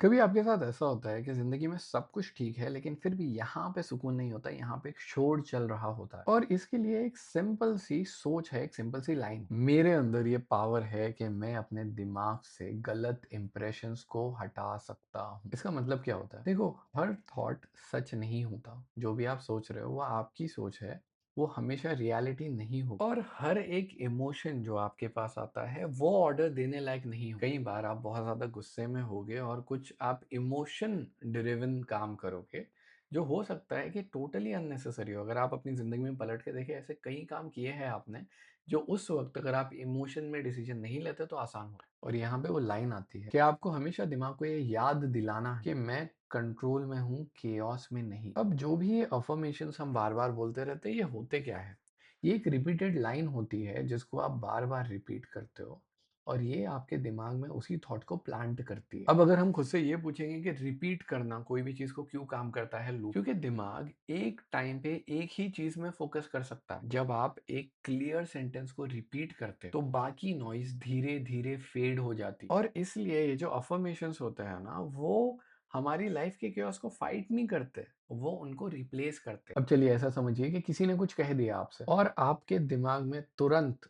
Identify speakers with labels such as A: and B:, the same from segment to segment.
A: कभी आपके साथ ऐसा होता है कि ज़िंदगी में सब कुछ ठीक है, लेकिन फिर भी यहाँ पे सुकून नहीं होता, यहाँ पे एक शोर चल रहा होता है और इसके लिए एक सिंपल सी सोच है, एक सिंपल सी लाइन, मेरे अंदर ये पावर है कि मैं अपने दिमाग से गलत इंप्रेशंस को हटा सकता हूँ। इसका मतलब क्या होता है? देखो, हर थॉट सच नहीं होता। जो भी आप सोच रहे हो वो आपकी सोच है, वो हमेशा रियलिटी नहीं हो। और हर एक इमोशन जो आपके पास आता है वो ऑर्डर देने लायक नहीं हो। कई बार आप बहुत ज्यादा गुस्से में होगे और कुछ आप इमोशन ड्रिवन काम करोगे, जो हो सकता है कि टोटली अननेसेसरी हो। अगर आप अपनी जिंदगी में पलट के देखें, ऐसे कई काम किए हैं आपने जो उस वक्त अगर आप इमोशन में डिसीजन नहीं लेते तो आसान हो। और यहाँ पे वो लाइन आती है कि आपको हमेशा दिमाग को ये याद दिलाना है कि मैं कंट्रोल में हूँ, केओस में नहीं। अब जो भी ये अफर्मेशंस हम बार बार बोलते रहते हैं, ये होते क्या है? ये एक रिपीटेड लाइन होती है जिसको आप बार बार रिपीट करते हो और ये आपके दिमाग में उसी थॉट को प्लांट करती है। अब अगर हम खुद से ये पूछेंगे कि रिपीट करना कोई भी चीज को क्यों काम करता है लूप, क्योंकि दिमाग एक टाइम पे एक ही चीज में फोकस कर सकता है। जब आप एक क्लियर सेंटेंस को रिपीट करते हो तो बाकी नॉइज धीरे धीरे फेड हो जाती है। और इसलिए ये जो अफर्मेशंस होते हैं ना, वो हमारी लाइफ के chaos को फाइट नहीं करते, वो उनको रिप्लेस करते। अब चलिए ऐसा समझिए कि किसी ने कुछ कह दिया आपसे और आपके दिमाग में तुरंत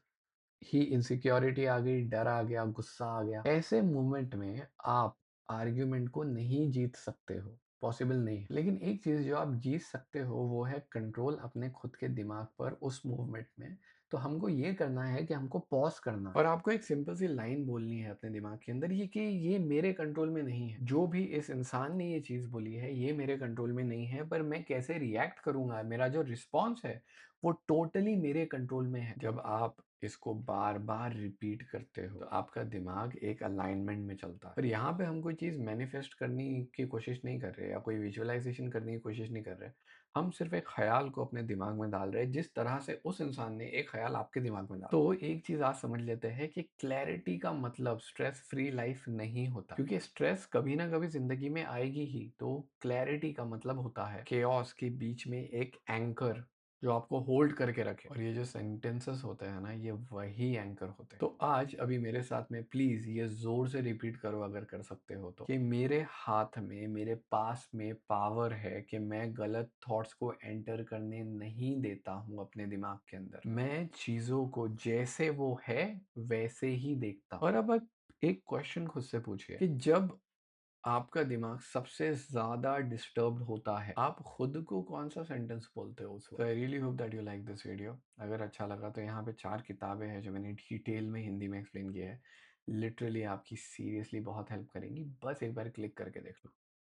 A: ही इनसिक्योरिटी आ गई, डर आ गया, गुस्सा आ गया। ऐसे मोमेंट में आप आर्ग्यूमेंट को नहीं जीत सकते हो, पॉसिबल नहीं है। लेकिन एक चीज जो आप जीत सकते हो वो है कंट्रोल अपने खुद के दिमाग पर उस मूवमेंट में। तो हमको ये करना है कि हमको पॉज करना है और आपको एक सिंपल सी लाइन बोलनी है अपने दिमाग के अंदर, ये कि ये मेरे कंट्रोल में नहीं है। जो भी इस इंसान ने ये चीज बोली है ये मेरे कंट्रोल में नहीं है, पर मैं कैसे रिएक्ट करूंगा, मेरा जो रिस्पॉन्स है वो टोटली मेरे कंट्रोल में है। जब आप इसको बार बार रिपीट करते हो तो आपका दिमाग एक अलाइनमेंट में चलता है। पर यहाँ पे हम कोई चीज़ मैनिफेस्ट करने की कोशिश नहीं कर रहे या कोई विजुअलाइजेशन करने की कोशिश नहीं कर रहे। हम सिर्फ एक ख्याल को अपने दिमाग में डाल रहे हैं, जिस तरह से उस इंसान ने एक ख्याल आपके दिमाग में डाला। तो एक चीज़ आज समझ लेते हैं कि क्लैरिटी का मतलब स्ट्रेस फ्री लाइफ नहीं होता, क्योंकि स्ट्रेस कभी ना कभी जिंदगी में आएगी ही। तो क्लैरिटी का मतलब होता है केओस के बीच में एक एंकर जो आपको होल्ड करके रखे। और ये जो सेंटेंसेस होते हैं ना, ये वही एंकर होते हैं। तो आज अभी मेरे साथ में प्लीज ये जोर से रिपीट करो अगर कर सकते हो तो, कि मेरे हाथ में, मेरे पास में पावर है कि मैं गलत थॉट्स को एंटर करने नहीं देता हूँ अपने दिमाग के अंदर। मैं चीजों को जैसे वो है वैसे ही देखता हूँ। और अब आप एक क्वेश्चन खुद से पूछिए कि जब आपका दिमाग सबसे ज्यादा डिस्टर्ब्ड होता है, आप खुद को कौन सा सेंटेंस बोलते हो उस वक्त? I really hope that you like this video. अगर अच्छा लगा तो यहाँ पे 4 किताबें हैं जो मैंने डिटेल में हिंदी में एक्सप्लेन किया है। लिटरली आपकी सीरियसली बहुत हेल्प करेंगी, बस एक बार क्लिक करके देख लो।